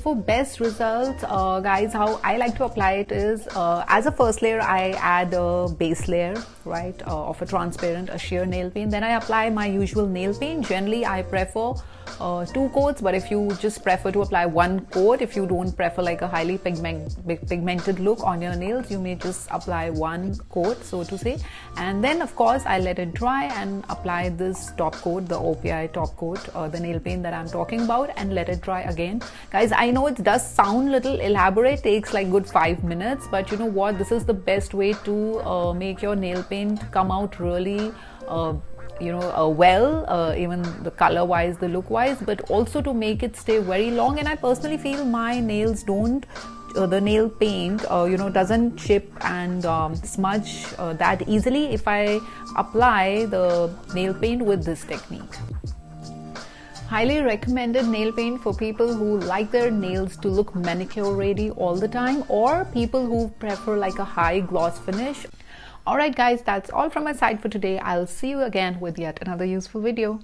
for best results, guys, how I like to apply it is, as a first layer I add a base layer, right, of a transparent, a sheer nail paint. Then I apply my usual nail paint. Generally I prefer 2 coats, but if you just prefer to apply 1 coat, if you don't prefer like a highly pigmented look on your nails, you may just apply 1 coat, so to say. And then of course I let it dry and apply this top coat, the OPI top coat, the nail paint that I'm talking about, and let it dry again. Guys, I know it does sound little elaborate, takes like good 5 minutes, but you know what, this is the best way to make your nail paint come out really well, even the color wise, the look wise, but also to make it stay very long. And I personally feel my nails don't the nail paint doesn't chip and smudge that easily if I apply the nail paint with this technique. Highly recommended nail paint for people who like their nails to look manicure ready all the time, or people who prefer like a high gloss finish. Alright guys, that's all from my side for today. I'll see you again with yet another useful video.